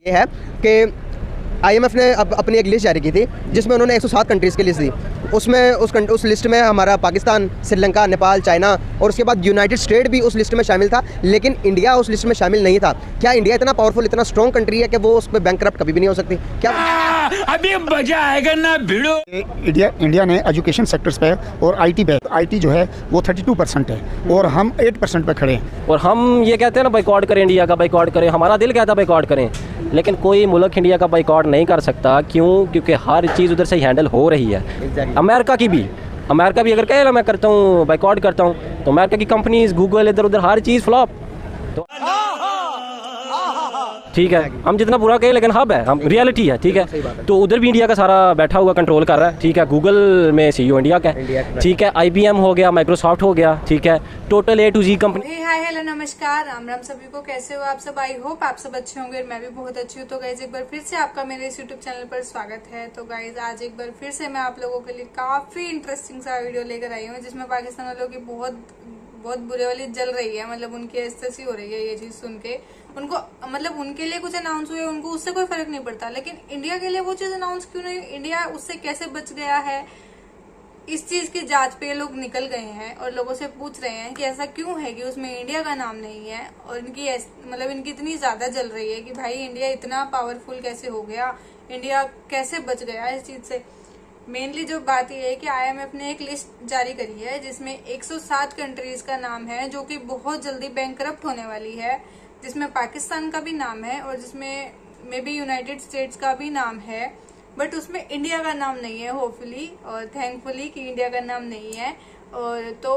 ये है कि आईएमएफ ने अपनी एक लिस्ट जारी की थी जिसमें उन्होंने 107 कंट्रीज़ की लिस्ट दी। उसमें उस लिस्ट में हमारा पाकिस्तान, श्रीलंका, नेपाल, चाइना और उसके बाद यूनाइटेड स्टेट भी उस लिस्ट में शामिल था, लेकिन इंडिया उस लिस्ट में शामिल नहीं था। क्या इंडिया इतना पावरफुल, इतना स्ट्रॉन्ग कंट्री है कि वो उस पर बैंकरप्ट कभी भी नहीं हो सकती? क्या अभी मजा आएगा ना भिड़ो। इंडिया ने एजुकेशन सेक्टर्स पे और आईटी जो है वो 32% है और हम 8% पे खड़े हैं। और हम ये कहते हैं ना बाइकआउट करें, इंडिया का बाइकआउट करें, हमारा दिल कहता है बाइकआउट करें, लेकिन कोई मुल्क इंडिया का बाइकआउट नहीं कर सकता। क्यों? क्योंकि हर चीज़ उधर से हैंडल हो रही है। अमेरिका भी अगर कहे ना मैं करता हूँ बाइकआउट करता हूँ, तो अमेरिका की कंपनीज, गूगल, इधर उधर हर चीज़ फ्लॉप। तो ठीक है, हम जितना बुरा कहें लेकिन हब है, हम रियलिटी है, ठीक है। तो उधर भी इंडिया का सारा बैठा हुआ कंट्रोल कर रहा है, ठीक है। गूगल में सीईओ इंडिया का है, ठीक है। IBM हो गया, माइक्रोसॉफ्ट हो गया, ठीक है। Total A to Z company. Hi hello नमस्कार, राम राम सभी को। कैसे हो आप सब? आई होप आप सब अच्छे होंगे, मैं भी बहुत अच्छी हूँ। तो गाइज एक बार फिर से आपका मेरे इस यूट्यूब चैनल पर स्वागत है। तो गाइज आज एक बार फिर से मैं आप लोगों के लिए काफी इंटरेस्टिंग सा वीडियो लेकर आई हूँ, जिसमें पाकिस्तान वालों की बहुत बुरे वाली जल रही है। मतलब उनकी एहसासी हो रही है ये चीज सुन के। उनको मतलब उनके लिए कुछ अनाउंस हुए, उनको उससे कोई फर्क नहीं पड़ता, लेकिन इंडिया के लिए वो चीज अनाउंस क्यों नहीं? इंडिया उससे कैसे बच गया है? इस चीज की जांच पे ये लोग निकल गए हैं और लोगों से पूछ रहे हैं कि ऐसा क्यों है कि उसमें इंडिया का नाम नहीं है। और इनकी इतनी ज्यादा जल रही है कि भाई इंडिया इतना पावरफुल कैसे हो गया, इंडिया कैसे बच गया इस चीज से। मेनली जो बात यह है कि आईएमएफ ने एक लिस्ट जारी करी है जिसमें 107 कंट्रीज का नाम है, जो कि बहुत जल्दी बैंकरप्ट होने वाली है, जिसमें पाकिस्तान का भी नाम है और जिसमें मे बी यूनाइटेड स्टेट्स का भी नाम है, बट उसमें इंडिया का नाम नहीं है। होपफुली और थैंकफुली कि इंडिया का नाम नहीं है। और तो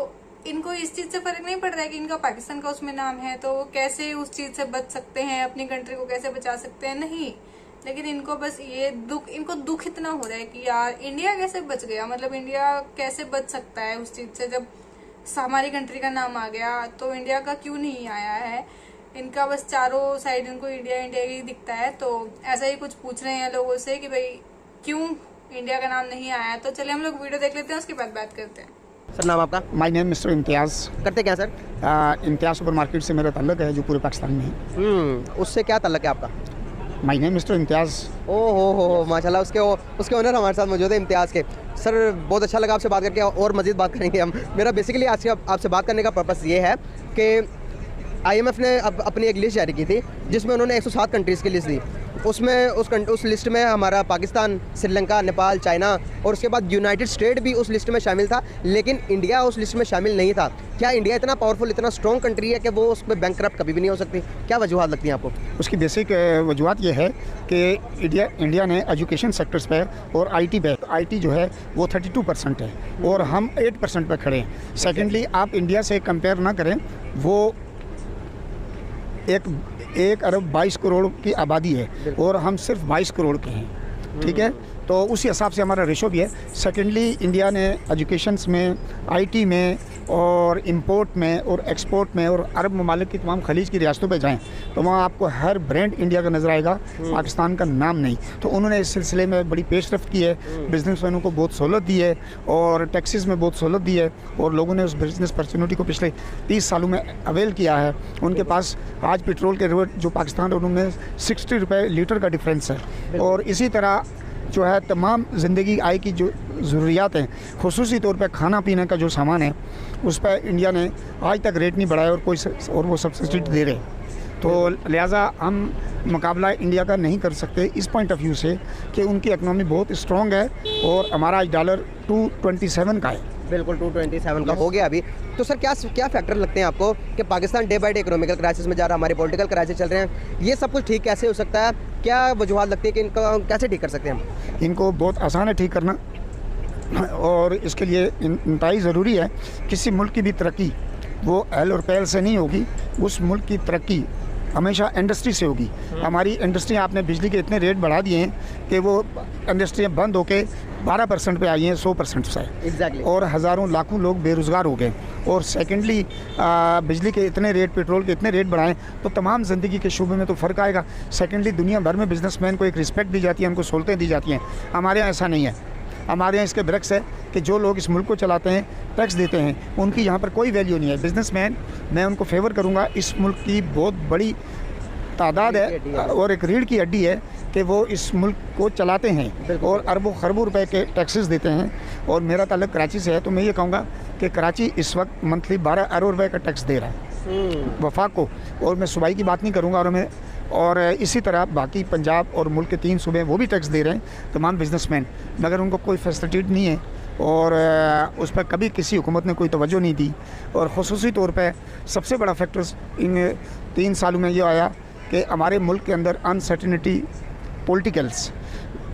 इनको इस चीज से फर्क नहीं पड़ रहा है कि इनका पाकिस्तान का उसमें नाम है, तो वो कैसे उस चीज से बच सकते हैं, अपनी कंट्री को कैसे बचा सकते हैं? नहीं, लेकिन इनको बस ये इनको दुख इतना हो रहा है कि यार इंडिया कैसे बच गया, मतलब इंडिया कैसे बच सकता है उस चीज से। जब हमारी कंट्री का नाम आ गया तो इंडिया का क्यों नहीं आया है? इनका बस चारों साइड इनको इंडिया इंडिया ही दिखता है। तो ऐसा ही कुछ पूछ रहे हैं लोगों से कि भाई क्यों इंडिया का नाम नहीं आया। तो चलिए हम लोग वीडियो देख लेते हैं, उसके बाद बात करते हैं। सर नाम आपका? माय नेम मिस्टर इम्तियाज़। करते क्या सर? इम्तियाज़ सुपर मार्केट से मेरा ताल्लुक है, जो पूरे पाकिस्तान में है। उससे क्या ताल्लुक है आपका? माय नेम मिस्टर इम्तियाज़। हो माशाल्लाह, उसके ओनर हमारे साथ मौजूद है, इम्तियाज़ के। सर बहुत अच्छा लगा आपसे बात करके, और मज़ीद बात करेंगे हम। मेरा बेसिकली आज आपसे बात करने का पर्पस ये है कि आईएमएफ ने अपनी एक लिस्ट जारी की थी जिसमें उन्होंने 107 कंट्रीज़ की लिस्ट दी। उसमें उस लिस्ट में हमारा पाकिस्तान, श्रीलंका, नेपाल, चाइना और उसके बाद यूनाइटेड स्टेट भी उस लिस्ट में शामिल था, लेकिन इंडिया उस लिस्ट में शामिल नहीं था। क्या इंडिया इतना पावरफुल, इतना स्ट्रॉन्ग कंट्री है कि वो उस पर बैंकरप्ट कभी भी नहीं हो सकती? क्या वजूहत लगती हैं आपको? उसकी बेसिक वजूहत ये है कि इंडिया ने एजुकेशन सेक्टर्स पे और आईटी जो है वो 32% है और हम 8% पे खड़े हैं। सेकेंडली आप इंडिया से कंपेयर ना करें, वो एक अरब 22 करोड़ की आबादी है और हम सिर्फ 22 करोड़ के हैं, ठीक है। तो उसी हिसाब से हमारा रेशो भी है। सेकेंडली इंडिया ने एजुकेशंस में, आईटी में और इंपोर्ट में और एक्सपोर्ट में और अरब ममालिक की तमाम खलीज की रियासतों पे जाएं तो वहाँ आपको हर ब्रांड इंडिया का नज़र आएगा, पाकिस्तान का नाम नहीं। तो उन्होंने इस सिलसिले में बड़ी पेशरफ्त की है, बिजनेसमैनों को बहुत सहूलत दी है और टैक्सेस में बहुत सहूलत दी है और लोगों ने उस बिजनेस अपॉर्चुनिटी को पिछले 30 सालों में अवेल किया है। उनके पास आज पेट्रोल के रेट जो पाकिस्तान और उनमें 60 रुपये लीटर का डिफरेंस है। और इसी तरह जो है तमाम ज़िंदगी आय की जो ज़रूरियात हैं, खुसूसी तौर पे खाना पीने का जो सामान है, उस पर इंडिया ने आज तक रेट नहीं बढ़ाया और वो सब्सिडी दे रहे। तो लिहाजा हम मुकाबला इंडिया का नहीं कर सकते इस पॉइंट ऑफ व्यू से कि उनकी इकनॉमी बहुत स्ट्रॉन्ग है और हमारा आज डॉलर 227 का है। बिल्कुल 227 का हो गया अभी। तो सर क्या फैक्टर लगते हैं आपको कि Pakistan day by day economical crisis में जा रहा है, हमारे पॉलिटिकल क्राइसिस चल रहे हैं, ये सब कुछ ठीक कैसे हो सकता है? क्या वजूहत लगती है कि इनको कैसे ठीक कर सकते हैं हम? इनको बहुत आसान है ठीक करना और इसके लिए इंतहाई ज़रूरी है। किसी मुल्क की भी तरक्की वो एल और पैल से नहीं होगी, उस मुल्क की तरक्की हमेशा इंडस्ट्री से होगी। हमारी इंडस्ट्री, आपने बिजली के इतने रेट बढ़ा दिए हैं कि वो इंडस्ट्रियाँ बंद होके 12% पे आई हैं 100% से। एग्जैक्टली। और हज़ारों लाखों लोग बेरोज़गार हो गए। और सेकेंडली बिजली के इतने रेट, पेट्रोल के इतने रेट बढ़ाएं तो तमाम ज़िंदगी के शोबे में तो फ़र्क आएगा। सेकेंडली दुनिया भर में बिजनेसमैन को एक रिस्पेक्ट दी जाती है, उनको सहूलतें दी जाती हैं। हमारे यहाँ ऐसा नहीं है। हमारे यहाँ इसके ब्रक्स है कि जो लोग इस मुल्क को चलाते हैं, टैक्स देते हैं, उनकी यहाँ पर कोई वैल्यू नहीं है। बिजनेसमैन, मैं उनको फेवर करूँगा। इस मुल्क की बहुत बड़ी तादाद है और एक रीढ़ की हड्डी है कि वो इस मुल्क को चलाते हैं और अरबों खरबों रुपए के टैक्सेस देते हैं। और मेरा ताल्लुक कराची से है, तो मैं ये कहूँगा कि कराची इस वक्त मंथली 12 अरब रुपए का टैक्स दे रहा है वफाक को, और मैं सूबाई की बात नहीं करूँगा। और इसी तरह बाकी पंजाब और मुल्क के 3 सूबे वो भी टैक्स दे रहे हैं तमाम बिजनेसमैन, मगर उनको कोई फैसिलिटी नहीं है और उस पर कभी किसी हुकूमत ने कोई तवज्जो नहीं दी। और ख़ुसूसी तौर पे सबसे बड़ा फैक्टर्स इन 3 सालों में ये आया कि हमारे मुल्क के अंदर अनसर्टिनिटी पॉलिटिकल्स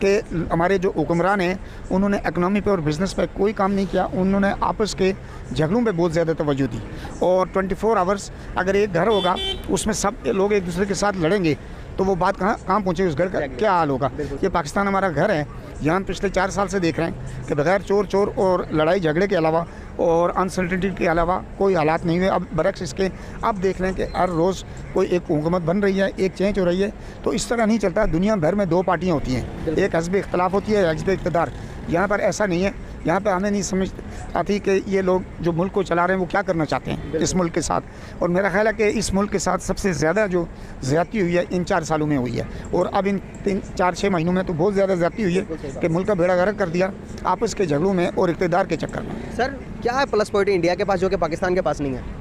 के हमारे जो हुक्मरान हैं उन्होंने इकनॉमी पे और बिज़नेस पे कोई काम नहीं किया, उन्होंने आपस के झगड़ों पे बहुत ज़्यादा तवज्जो दी। और 24 आवर्स अगर एक घर होगा उसमें सब लोग एक दूसरे के साथ लड़ेंगे तो वो बात कहाँ पहुँचेगी, उस घर का क्या हाल होगा। ये पाकिस्तान हमारा घर है, यहाँ पिछले 4 साल से देख रहे हैं कि बगैर चोर और लड़ाई झगड़े के अलावा और अनसर्टिनिटी के अलावा कोई हालात नहीं हुए। अब बरक्स इसके अब देख रहे हैं कि हर रोज़ कोई एक हुकूमत बन रही है, एक चेंज हो रही है। तो इस तरह नहीं चलता, दुनिया भर में 2 पार्टियाँ होती हैं, एक हज़्ब इख्तलाफ होती है, हज़्ब इक़्तिदार। यहाँ पर ऐसा नहीं है, यहाँ पे हमें नहीं समझ आती कि ये लोग जो मुल्क को चला रहे हैं वो क्या करना चाहते हैं इस मुल्क के साथ। और मेरा ख्याल है कि इस मुल्क के साथ सबसे ज़्यादा जो ज़्यादती हुई है इन 4 सालों में हुई है, और अब इन 3-4-6 महीनों में तो बहुत ज़्यादा ज़्यादती हुई है कि मुल्क का बेड़ा गर्क कर दिया आपस के झगड़ों में और इक़्तिदार के चक्कर में। सर क्या है प्लस पॉइंट इंडिया के पास जो कि पाकिस्तान के पास नहीं है?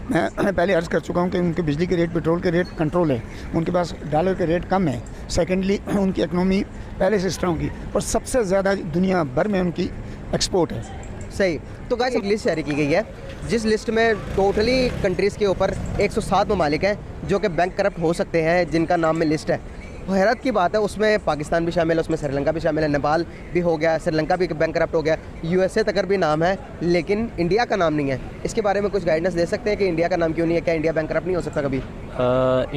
मैं पहले अर्ज़ कर चुका हूँ कि उनके बिजली के रेट, पेट्रोल के रेट कंट्रोल है, उनके पास डॉलर के रेट कम है। सेकेंडली उनकी इकनॉमी पहले से स्ट्रॉन्ग की, और सबसे ज़्यादा दुनिया भर में उनकी एक्सपोर्ट है। सही। तो गाइस एक लिस्ट जारी की गई है जिस लिस्ट में टोटली कंट्रीज़ के ऊपर 107 ममालिक हैं जो कि बैंक करप्ट हो सकते हैं, जिनका नाम में लिस्ट है। हैरत की बात है उसमें पाकिस्तान भी शामिल है, उसमें श्रीलंका भी शामिल है, नेपाल भी हो गया, श्रीलंका भी बैंक करप्ट हो गया, यूएसए तक भी नाम है, लेकिन इंडिया का नाम नहीं है। इसके बारे में कुछ गाइडेंस दे सकते हैं कि इंडिया का नाम क्यों नहीं है? क्या इंडिया बैंक करप्ट नहीं हो सकता कभी?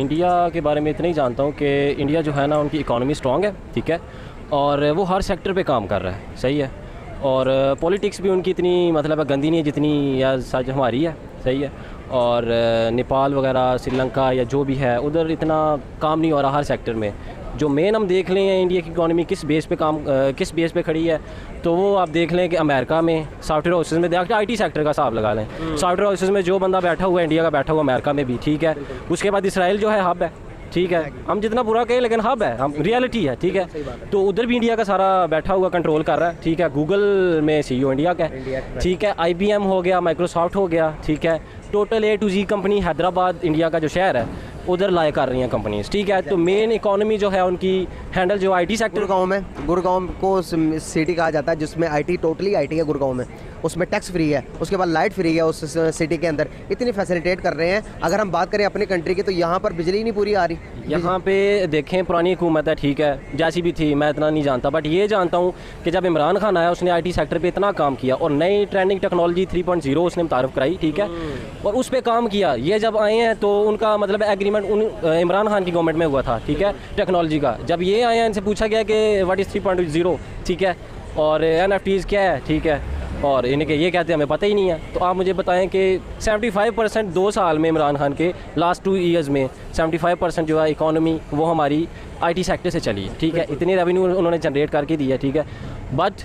इंडिया के बारे में इतना ही जानता हूँ कि इंडिया जो है ना, उनकी इकॉनमी स्ट्रॉन्ग है, ठीक है, और वो हर सेक्टर पे काम कर रहा है, सही है। और पॉलिटिक्स भी उनकी इतनी मतलब गंदी नहीं है जितनी या सच हमारी है, सही है। और नेपाल वगैरह, श्रीलंका या जो भी है उधर इतना काम नहीं हो रहा हर सेक्टर में। जो मेन हम देख लें इंडिया की इकॉनमी किस बेस पे खड़ी है, तो वो आप देख लें कि अमेरिका में सॉफ्टवेयर हाउसेज में देखते IT सेक्टर का हिसाब लगा लें, सॉफ्टवेयर हाउसेज में जो बंदा बैठा हुआ है इंडिया का बैठा हुआ अमेरिका में भी, ठीक है। उसके बाद इसराइल जो है हब है, ठीक है, हम जितना बुरा कहें लेकिन हब है, हम रियलिटी है, ठीक है। तो उधर भी इंडिया का सारा बैठा हुआ कंट्रोल कर रहा है, ठीक है। गूगल में CEO इंडिया का है, ठीक है। IBM हो गया, माइक्रोसॉफ्ट हो गया, ठीक है। Total A to Z company Hyderabad India का जो शहर है उधर लाए कर रही हैं कंपनीज, ठीक है। तो मेन इकोनॉमी जो है उनकी हैंडल जो IT सेक्टर। गुड़गांव को सिटी कहा जाता है जिसमें IT टोटली IT है गुड़गांव में, उसमें टैक्स फ्री है, उसके बाद लाइट फ्री है उस सिटी के अंदर, इतनी फैसिलिटेट कर रहे हैं। अगर हम बात करें अपनी कंट्री की तो यहाँ पर बिजली नहीं पूरी आ रही। यहाँ पे देखें पुरानी हुकूमत है, ठीक है, जैसी भी थी मैं इतना नहीं जानता, बट ये जानता हूँ कि जब इमरान खान आया उसने IT सेक्टर पे इतना काम किया और नई ट्रेंडिंग टेक्नोलॉजी 3.0 उसने मुतारफ़ कराई, ठीक है, और उस पर काम किया। ये जब आए हैं तो उनका मतलब एग्रीमेंट इमरान खान की गवर्नमेंट में हुआ था, ठीक है, टेक्नोलॉजी का। जब ये आए हैं इनसे पूछा गया कि व्हाट इज़ 3.0, ठीक है, और NFTs क्या है, ठीक है, और इन्हें ये कहते हैं हमें पता ही नहीं है। तो आप मुझे बताएं कि 75% 2 साल में इमरान खान के लास्ट 2 ईयर्स में 75% जो है इकॉनमी वो हमारी IT सेक्टर से चली है, ठीक है। इतने रेवेन्यू उन्होंने जनरेट करके दिया, ठीक है। बट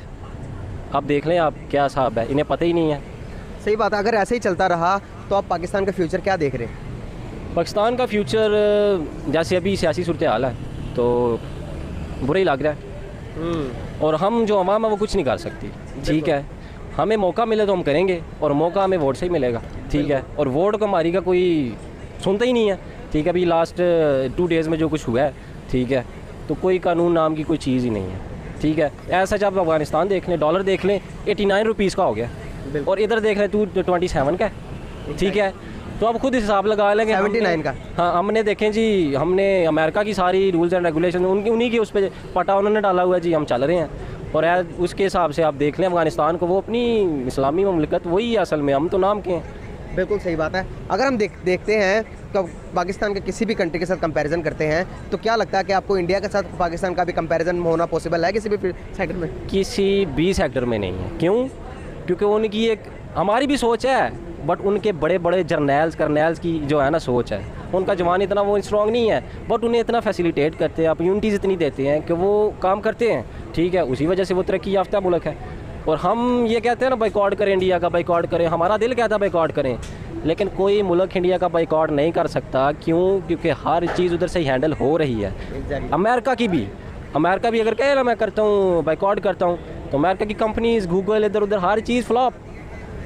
अब देख लें आप क्या हिसाब है, इन्हें पता ही नहीं है। सही बात है। अगर ऐसे ही चलता रहा तो आप पाकिस्तान का फ्यूचर क्या देख रहे हैं? पाकिस्तान का फ्यूचर जैसे अभी सियासी सूरत हाल है तो बुरा ही लग रहा है, और हम जो अवाम है वो कुछ नहीं कर सकती, ठीक है। हमें मौका मिले तो हम करेंगे, और मौका हमें वोट से ही मिलेगा, ठीक है। और वोट को हमारी का कोई सुनता ही नहीं है, ठीक है। अभी लास्ट 2 डेज़ में जो कुछ हुआ है, ठीक है, तो कोई कानून नाम की कोई चीज़ ही नहीं है, ठीक है। ऐसा जब अफगानिस्तान देख लें, डॉलर देख लें 89 रुपीज़ का हो गया, और इधर देख लें 227 का, ठीक है। तो अब खुद हिसाब लगा लेंगे 79 का। हाँ, हमने देखें जी, हमने अमेरिका की सारी रूल्स एंड रेगुलेशन उन्हीं की उस पर पटा उन्होंने डाला हुआ है जी, हम चल रहे हैं। और उसके हिसाब से आप देख लें अफगानिस्तान को, वो अपनी इस्लामी ममलिकत वही है असल में, हम तो नाम के हैं। बिल्कुल सही बात है। अगर हम देखते हैं तो पाकिस्तान के किसी भी कंट्री के साथ कंपैरिजन करते हैं तो क्या लगता है कि आपको इंडिया के साथ पाकिस्तान का भी कंपैरिजन होना पॉसिबल है किसी भी सेक्टर में? किसी भी सेक्टर में नहीं है। क्यों? क्योंकि उनकी एक हमारी भी सोच है, बट उनके बड़े बड़े करनेल्स की जो है ना सोच है, उनका जवान इतना वो स्ट्रॉन्ग नहीं है, बट उन्हें इतना फैसिलिटेट करते हैं, अपॉर्चुनिटीज़ इतनी देते हैं कि वो काम करते हैं, ठीक है। उसी वजह से वो तरक्की याफ्ता मुल्क है। और हम ये कहते हैं ना बाइकआउट करें, इंडिया का बाइकआउट करें, हमारा दिल कहता है बाइकआउट करें, लेकिन कोई मुल्क इंडिया का बाइकआउट नहीं कर सकता। क्यों? क्योंकि हर चीज़ उधर से ही हैंडल हो रही है। अमेरिका भी अगर कहे ना मैं करता हूँ बाइकआउट करता हूँ, तो अमेरिका की कंपनीज गूगल इधर उधर हर चीज़ फ्लॉप।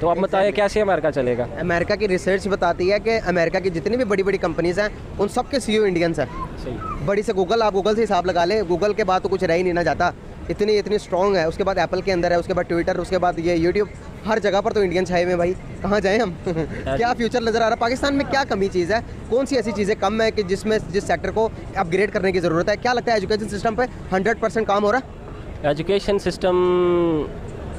तो आप बताइए कैसे अमेरिका चलेगा? अमेरिका की रिसर्च बताती है कि अमेरिका की जितनी भी बड़ी बड़ी कंपनीज हैं उन सब के CEO इंडियंस हैं। सही। बड़ी से गूगल, आप गूगल से हिसाब लगा ले, गूगल के बाद तो कुछ रह ही नहीं ना जाता, इतनी स्ट्रॉन्ग है। उसके बाद एप्पल के अंदर है, उसके बाद ट्विटर, उसके बाद ये यूट्यूब, हर जगह पर तो इंडियन छाए हुए हैं भाई। कहाँ जाएं हम? क्या फ्यूचर नज़र आ रहा है? पाकिस्तान में क्या कमी चीज़ है? कौन सी ऐसी चीज़ें कम है कि जिस सेक्टर को अपग्रेड करने की ज़रूरत है? क्या लगता है एजुकेशन सिस्टम पे 100% काम हो रहा है? एजुकेशन सिस्टम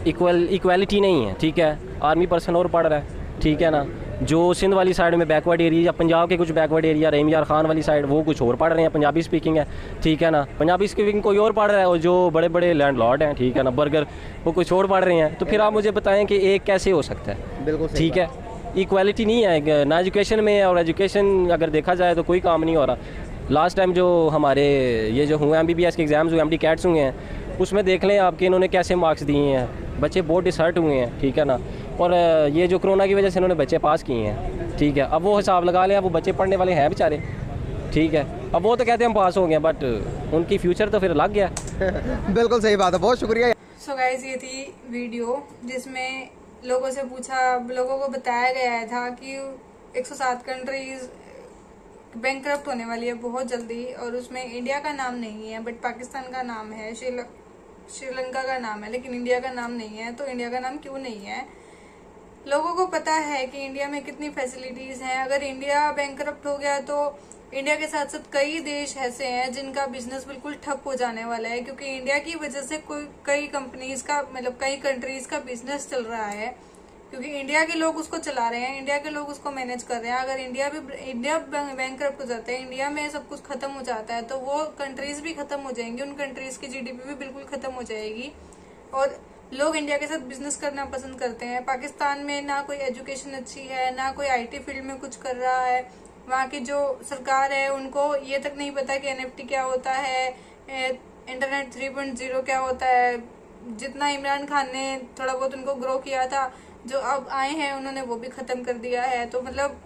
इक्वालिटी नहीं है, ठीक है। आर्मी पर्सन और पढ़ रहा है, ठीक है ना। जो सिंध वाली साइड में बैकवर्ड एरिया या पंजाब के कुछ बैकवर्ड एरिया, रहीम यार खान वाली साइड, वो कुछ और पढ़ रहे हैं, पंजाबी स्पीकिंग है, ठीक है ना। पंजाबी स्पीकिंग कोई और पढ़ रहा है, और जो बड़े बड़े लैंडलॉर्ड हैं, ठीक है ना, बर्गर, वो कुछ और पढ़ रहे हैं। तो फिर आप मुझे बताएं कि एक कैसे हो सकता है? बिल्कुल ठीक है, इक्वालिटी नहीं है ना एजुकेशन में। और एजुकेशन अगर देखा जाए तो कोई काम नहीं हो रहा। लास्ट टाइम जो हमारे ये जो हुए MBBS के एग्ज़ाम्स हुए, MD कैट्स हुए हैं, उसमें देख लें आपके इन्होंने कैसे मार्क्स दिए हैं। बच्चे बहुत डिसहर्ट हुए हैं, ठीक है ना। और ये जो कोरोना की वजह से इन्होंने बच्चे पास किए हैं, ठीक है। अब वो हिसाब लगा लें, अब वो बच्चे पढ़ने वाले हैं बेचारे, ठीक है। अब वो तो कहते हैं हम पास हो गए, बट उनकी फ्यूचर तो फिर लग गया। बिल्कुल सही बात है, बहुत शुक्रिया। सो गाइज, ये थी वीडियो जिसमें लोगों से लोगों को बताया गया था कि 107 कंट्रीज बैंकक्रप्ट होने वाली है बहुत जल्दी, और उसमें इंडिया का नाम नहीं है, बट पाकिस्तान का नाम है, श्रीलंका का नाम है, लेकिन इंडिया का नाम नहीं है। तो इंडिया का नाम क्यों नहीं है? लोगों को पता है कि इंडिया में कितनी फैसिलिटीज हैं। अगर इंडिया बैंकक्रप्ट हो गया तो इंडिया के साथ साथ कई देश ऐसे हैं जिनका बिजनेस बिल्कुल ठप हो जाने वाला है, क्योंकि इंडिया की वजह से कई कंपनीज का, मतलब कई कंट्रीज का बिजनेस चल रहा है, क्योंकि इंडिया के लोग उसको चला रहे हैं, इंडिया के लोग उसको मैनेज कर रहे हैं। अगर इंडिया बैंकक्रप्ट हो जाता है, इंडिया में सब कुछ खत्म हो जाता है, तो वो कंट्रीज भी खत्म हो जाएंगी, उन कंट्रीज की GDP भी बिल्कुल खत्म हो जाएगी, और लोग इंडिया के साथ बिजनेस करना पसंद करते हैं। पाकिस्तान में ना कोई एजुकेशन अच्छी है, ना कोई IT फील्ड में कुछ कर रहा है। वहाँ की जो सरकार है उनको ये तक नहीं पता कि NFT क्या होता है, इंटरनेट 3.0 क्या होता है। जितना इमरान खान ने थोड़ा बहुत उनको ग्रो किया था, जो अब आए हैं उन्होंने वो भी खत्म कर दिया है। तो मतलब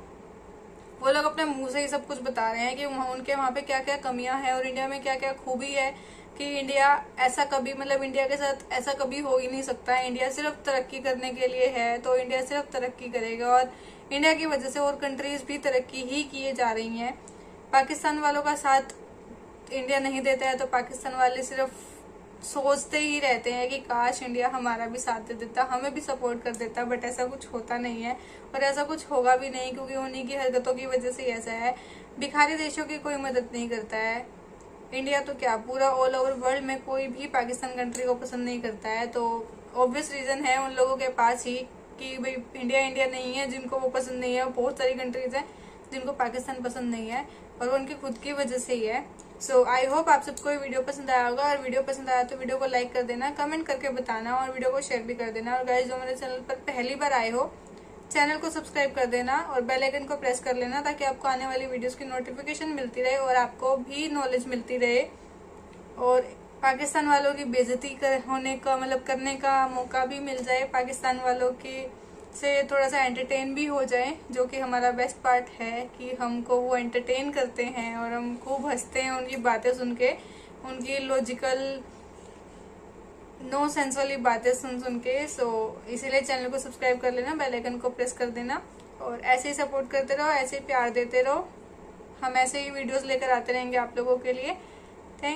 वो लोग अपने मुंह से ही सब कुछ बता रहे हैं कि उनके वहाँ पे क्या क्या कमियां हैं और इंडिया में क्या क्या खूबी है, कि इंडिया ऐसा कभी, मतलब इंडिया के साथ ऐसा कभी हो ही नहीं सकता है। इंडिया सिर्फ तरक्की करने के लिए है, तो इंडिया सिर्फ तरक्की करेगा, और इंडिया की वजह से और कंट्रीज भी तरक्की ही किए जा रही हैं। पाकिस्तान वालों का साथ इंडिया नहीं देता है, तो पाकिस्तान वाले सिर्फ सोचते ही रहते हैं कि काश इंडिया हमारा भी साथ दे देता, हमें भी सपोर्ट कर देता, बट ऐसा कुछ होता नहीं है, और ऐसा कुछ होगा भी नहीं, क्योंकि उन्हीं की हरकतों की वजह से ऐसा है। भिखारी देशों की कोई मदद नहीं करता है। इंडिया तो क्या, पूरा ऑल ओवर वर्ल्ड में कोई भी पाकिस्तान कंट्री को पसंद नहीं करता है। तो ऑब्वियस रीजन है उन लोगों के पास ही कि भाई इंडिया नहीं है, जिनको वो पसंद नहीं है। बहुत सारी कंट्रीज हैं जिनको पाकिस्तान पसंद नहीं है, और उनकी खुद की वजह से ही है। सो आई होप आप सबको ये वीडियो पसंद आया होगा, और वीडियो पसंद आया तो वीडियो को लाइक कर देना, कमेंट करके बताना, और वीडियो को शेयर भी कर देना। और गाइस, जो मेरे चैनल पर पहली बार आए हो, चैनल को सब्सक्राइब कर देना और बेल आइकन को प्रेस कर लेना, ताकि आपको आने वाली वीडियोस की नोटिफिकेशन मिलती रहे और आपको भी नॉलेज मिलती रहे, और पाकिस्तान वालों की बेइज्जती होने का, मतलब करने का मौका भी मिल जाए, पाकिस्तान वालों की से थोड़ा सा एंटरटेन भी हो जाए, जो कि हमारा बेस्ट पार्ट है कि हमको वो एंटरटेन करते हैं और हम खूब हंसते हैं उनकी बातें सुन के, उनकी लॉजिकल नो सेंस वाली बातें सुन के। सो इसीलिए चैनल को सब्सक्राइब कर लेना, बेल आइकन को प्रेस कर देना, और ऐसे ही सपोर्ट करते रहो, ऐसे ही प्यार देते रहो। हम ऐसे ही वीडियोस लेकर आते रहेंगे आप लोगों के लिए।